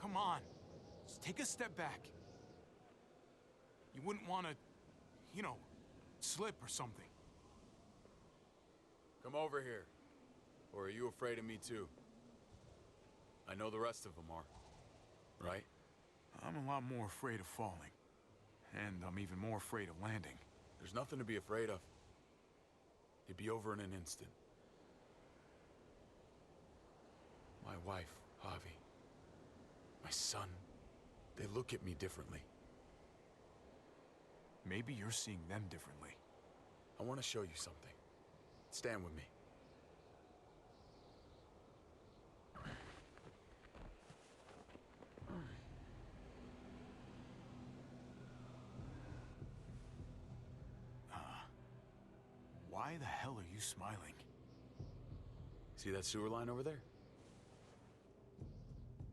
come on. Just take a step back. You wouldn't want to, you know, slip or something. Come over here. Or are you afraid of me too? I know the rest of them are. Right? I'm a lot more afraid of falling. And I'm even more afraid of landing. There's nothing to be afraid of. It'd be over in an instant. My wife, Javi. My son. They look at me differently. Maybe you're seeing them differently. I want to show you something. Stand with me. Why the hell are you smiling? See that sewer line over there?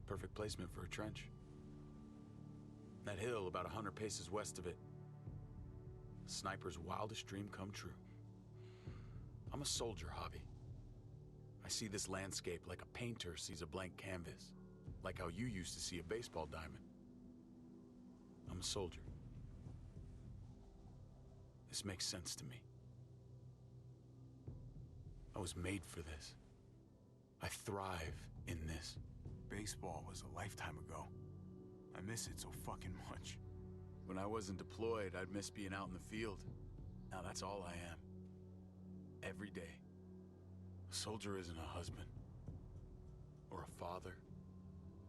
Perfect placement for a trench. That hill about 100 paces west of it. A sniper's wildest dream come true. I'm a soldier, Javi. I see this landscape like a painter sees a blank canvas. Like how you used to see a baseball diamond. I'm a soldier. This makes sense to me. I was made for this. I thrive in this. Baseball was a lifetime ago. I miss it so fucking much. When I wasn't deployed, I'd miss being out in the field. Now that's all I am. Every day. A soldier isn't a husband. Or a father.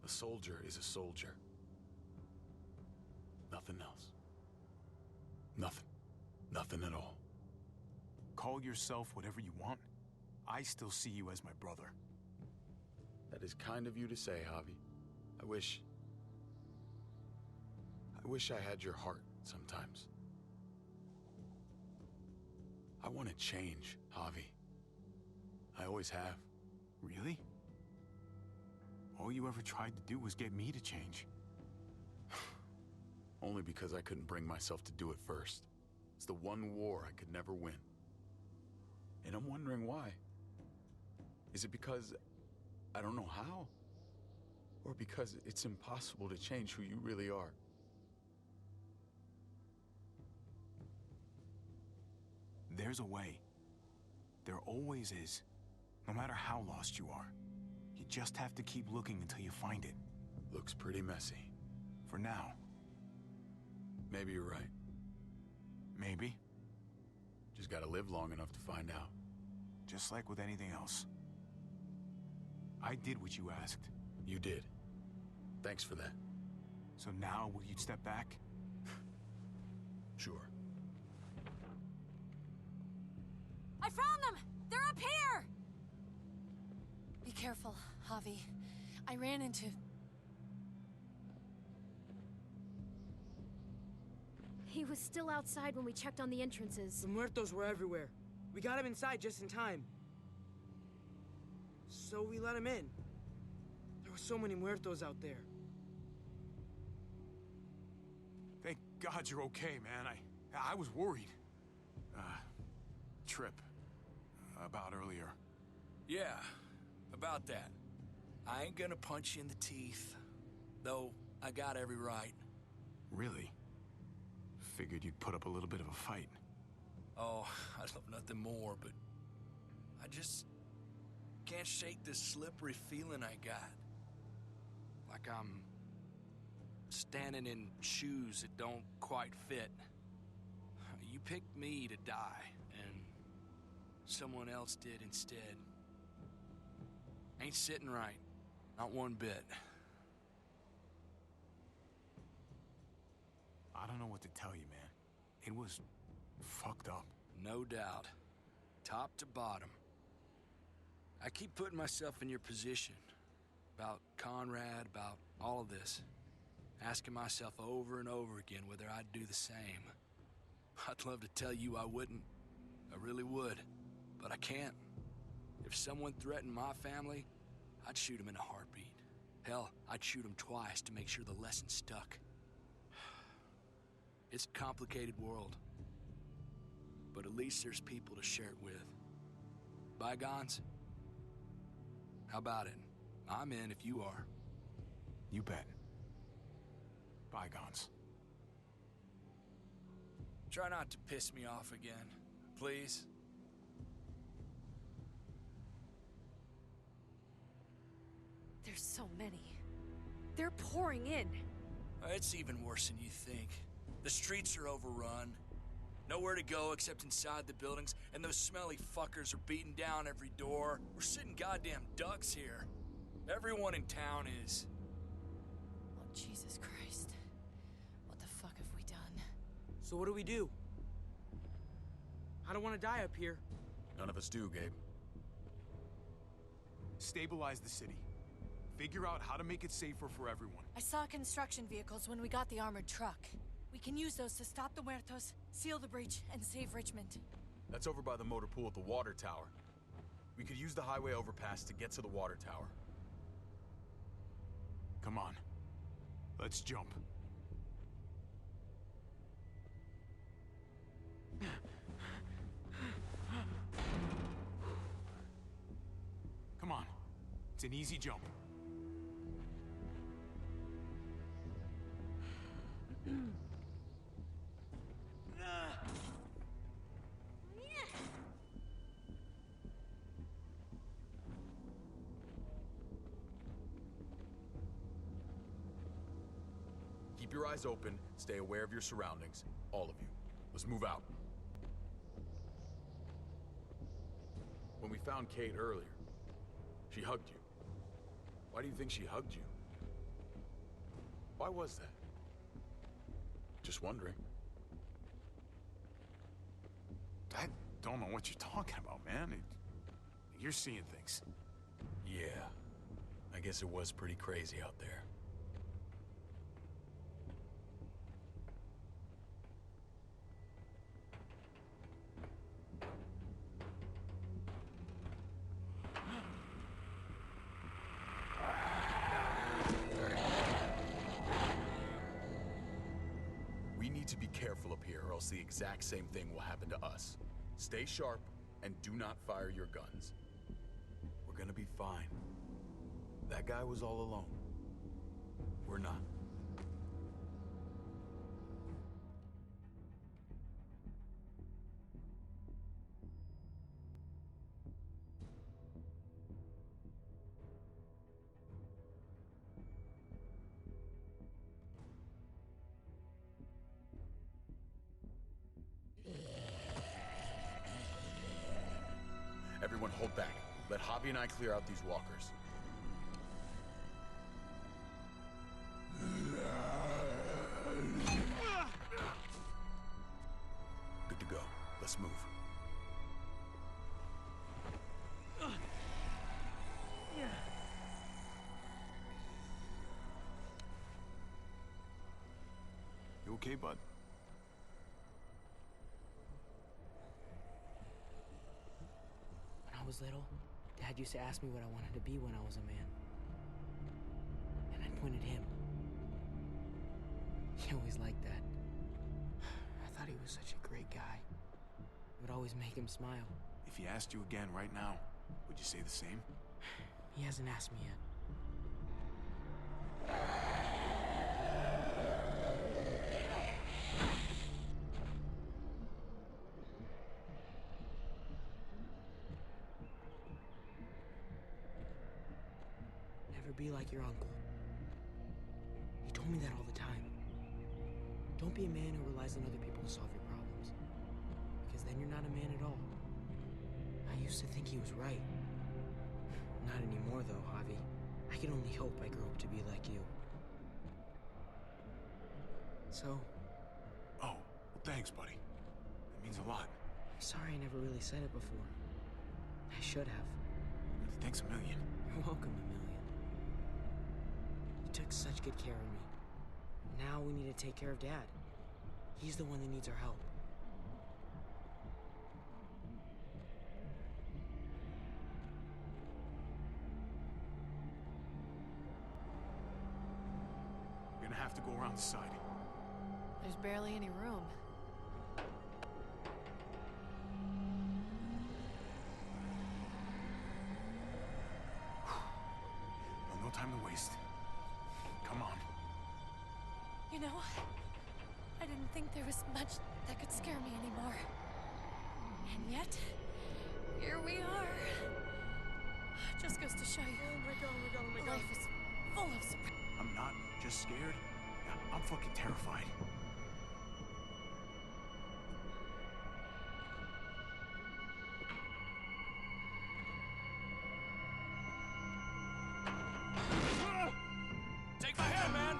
A soldier is a soldier. Nothing else. Nothing. Nothing at all. Call yourself whatever you want. I still see you as my brother. That is kind of you to say, Javi. I wish I had your heart sometimes. I want to change, Javi. I always have. Really? All you ever tried to do was get me to change. Only because I couldn't bring myself to do it first. It's the one war I could never win. And I'm wondering why. Is it because I don't know how? Or because it's impossible to change who you really are? There's a way. There always is. No matter how lost you are. You just have to keep looking until you find it. Looks pretty messy. For now. Maybe you're right. Maybe. Just gotta live long enough to find out. Just like with anything else. I did what you asked. You did. Thanks for that. So now, will you step back? Sure. I found them! They're up here! Be careful, Javi. I ran into... He was still outside when we checked on the entrances. The muertos were everywhere. We got him inside just in time. So we let him in. There were so many muertos out there. Thank God you're okay, man. I was worried. Trip. About earlier. Yeah, about that. I ain't gonna punch you in the teeth. Though, I got every right. Really? Figured you'd put up a little bit of a fight. Oh, I'd love nothing more, but... I just... can't shake this slippery feeling I got. Like I'm... standing in shoes that don't quite fit. You picked me to die, and... someone else did instead. Ain't sitting right. Not one bit. I don't know what to tell you, man. It was fucked up. No doubt. Top to bottom. I keep putting myself in your position. About Conrad, about all of this. Asking myself over and over again whether I'd do the same. I'd love to tell you I wouldn't. I really would. But I can't. If someone threatened my family, I'd shoot him in a heartbeat. Hell, I'd shoot him twice to make sure the lesson stuck. It's a complicated world. But at least there's people to share it with. Bygones? How about it? I'm in if you are. You bet. bygones. Try not to piss me off again, please. There's so many. They're pouring in. It's even worse than you think. The streets are overrun. Nowhere to go except inside the buildings, and those smelly fuckers are beating down every door. We're sitting goddamn ducks here. Everyone in town is. Oh, Jesus Christ. What the fuck have we done? So what do? I don't want to die up here. None of us do, Gabe. Stabilize the city. Figure out how to make it safer for everyone. I saw construction vehicles when we got the armored truck. We can use those to stop the Muertos, seal the breach, and save Richmond. That's over by the motor pool at the water tower. We could use the highway overpass to get to the water tower. Come on. Let's jump. Come on. It's an easy jump. Keep your eyes open, stay aware of your surroundings. All of you. Let's move out. When we found Kate earlier, she hugged you. Why do you think she hugged you? Why was that? Just wondering. I don't know what you're talking about, man. You're seeing things. Yeah. I guess it was pretty crazy out there. We need to be careful up here, or else the exact same thing will happen to us. Stay sharp, and do not fire your guns. We're gonna be fine. That guy was all alone. We're not. Everyone hold back. Let Javi and I clear out these walkers. Good to go. Let's move. You okay, bud? When I was little, Dad used to ask me what I wanted to be when I was a man. And I'd point at him. He always liked that. I thought he was such a great guy. It would always make him smile. If he asked you again right now, would you say the same? He hasn't asked me yet. Never be like your uncle. He told me that all the time. Don't be a man who relies on other people to solve your problems. Because then you're not a man at all. I used to think he was right. Not anymore, though, Javi. I can only hope I grow up to be like you. So, Oh, well, thanks, buddy. It means a lot. I'm sorry I never really said it before. I should have. Thanks a million. You're welcome, Emilian. You took such good care of me. Now we need to take care of Dad. He's the one that needs our help. We're gonna have to go around the side. There's barely any room. Well, no time to waste. Come on. You know, I didn't think there was much that could scare me anymore. And yet, here we are. Just goes to show you. Oh my god. Life is full of surprises. I'm not just scared. I'm fucking terrified. Take my hand, man!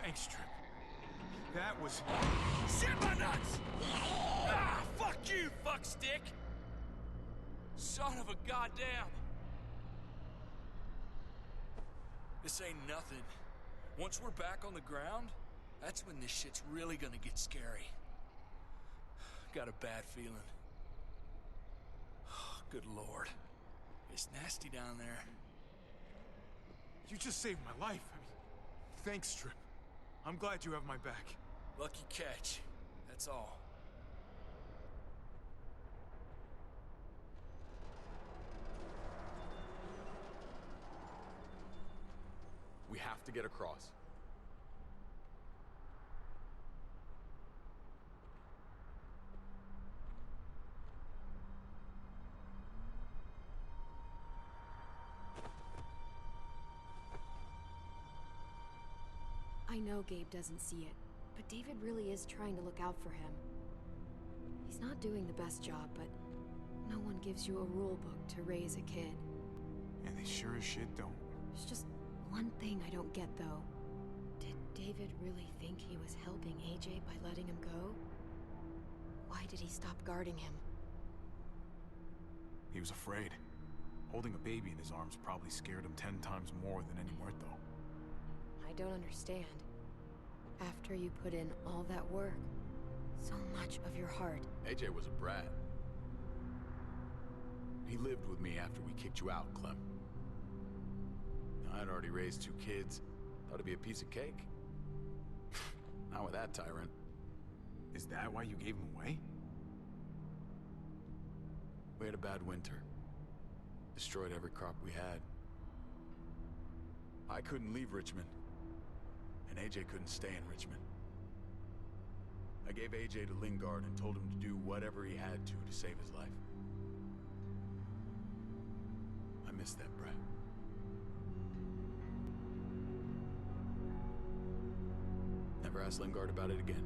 Thanks, Trip. That was... Shit my nuts! Ah, fuck you, fuckstick! Son of a goddamn! This ain't nothing. Once we're back on the ground, that's when this shit's really gonna get scary. Got a bad feeling. Good lord. It's nasty down there. You just saved my life. I mean, thanks, Trip. I'm glad you have my back. Lucky catch. That's all. We have to get across. I know Gabe doesn't see it, but David really is trying to look out for him. He's not doing the best job, but no one gives you a rule book to raise a kid. And they sure as shit don't. There's just one thing I don't get, though. Did David really think he was helping AJ by letting him go? Why did he stop guarding him? He was afraid. Holding a baby in his arms probably scared him 10 times more than any muerto. I don't understand. After you put in all that work, so much of your heart. AJ was a brat. He lived with me after we kicked you out, Clem. I'd already raised 2 kids. Thought it'd be a piece of cake. Not with that tyrant. Is that why you gave him away? We had a bad winter. Destroyed every crop we had. I couldn't leave Richmond. And AJ couldn't stay in Richmond. I gave AJ to Lingard and told him to do whatever he had to save his life. I miss that brat. Never asked Lingard about it again.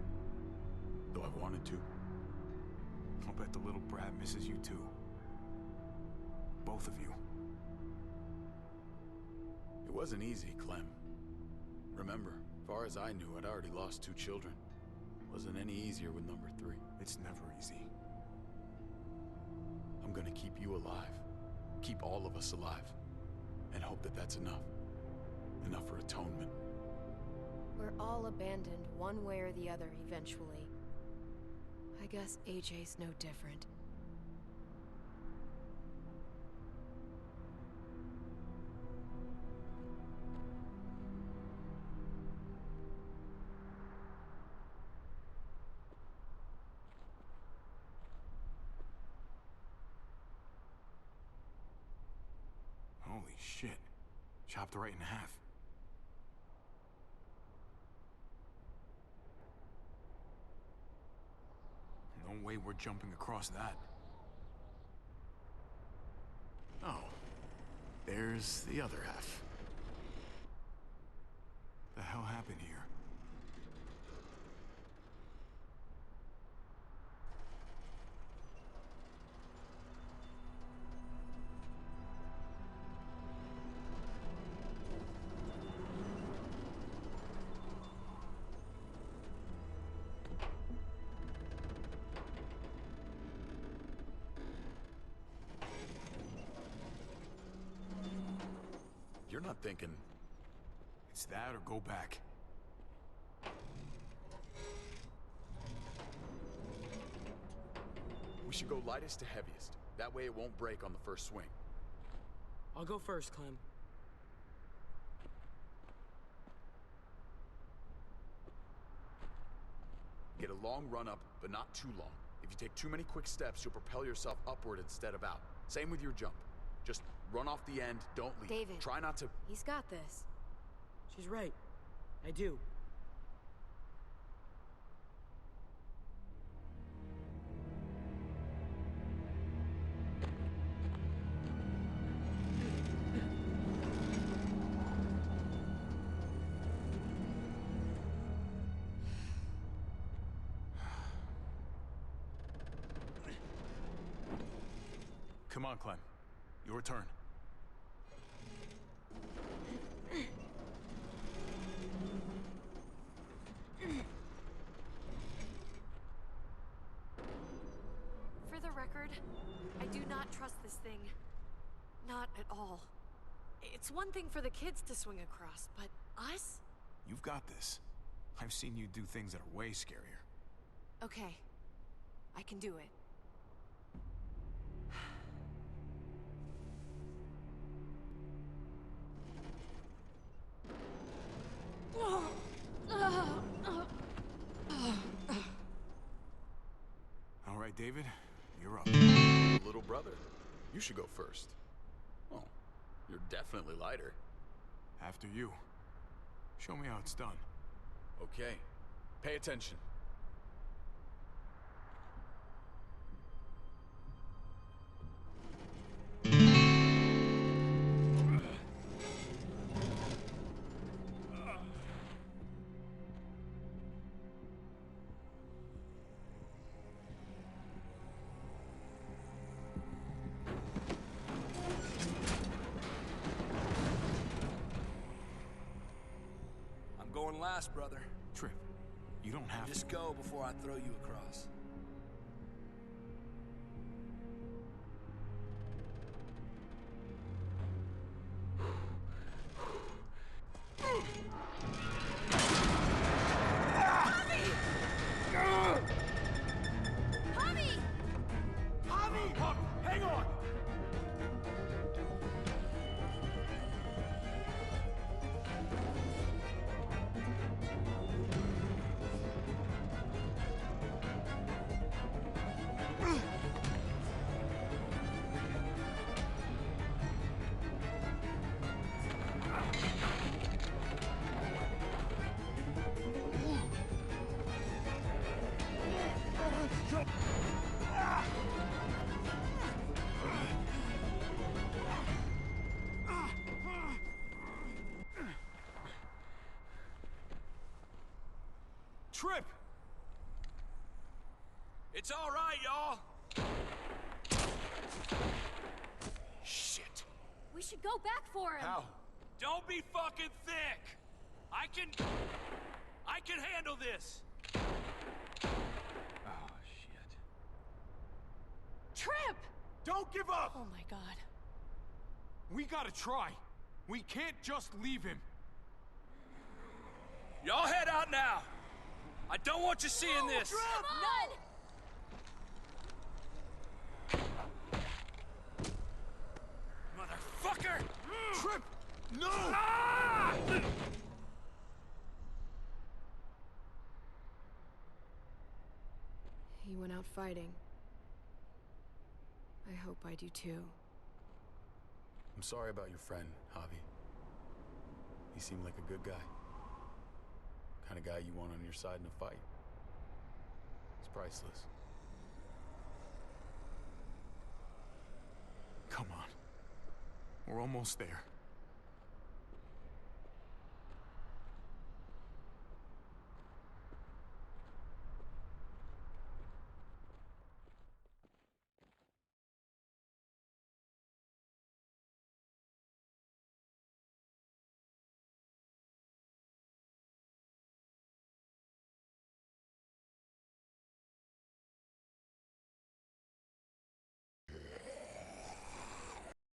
Though I've wanted to. I'll bet the little brat misses you too. Both of you. It wasn't easy, Clem. Remember, far as I knew, I'd already lost 2 children. Wasn't any easier with number 3. It's never easy. I'm gonna keep you alive. Keep all of us alive. And hope that that's enough. Enough for atonement. We're all abandoned one way or the other eventually. I guess AJ's no different. Holy shit. Chopped it right in half. No way we're jumping across that. Oh. There's the other half. The hell happened here? You're not thinking... It's that or go back. We should go lightest to heaviest. That way it won't break on the first swing. I'll go first, Clem. Get a long run up, but not too long. If you take too many quick steps, you'll propel yourself upward instead of out. Same with your jump. Just run off the end, don't leave. David. Try not to... He's got this. She's right. I do. Come on, Clem. Your turn. For the record, I do not trust this thing. Not at all. It's one thing for the kids to swing across, but us? You've got this. I've seen you do things that are way scarier. Okay. I can do it. All right, David, you're up. Little brother, you should go first. Oh, you're definitely lighter. After you. Show me how it's done. Okay, pay attention. I'm going last, brother. Trip, you don't have Just to. go before I throw you across. Hang on! Trip! It's all right, y'all. Shit. We should go back for him. How? Don't be fucking thick. I can handle this. Oh, shit. Trip! Don't give up! Oh my god. We gotta try. We can't just leave him. Y'all head out now. I don't want you seeing this. Motherfucker! Trip! No! Ah! He went out fighting. I hope I do too. I'm sorry about your friend, Javi. He seemed like a good guy. Kind of guy you want on your side in a fight. It's priceless. Come on. We're almost there.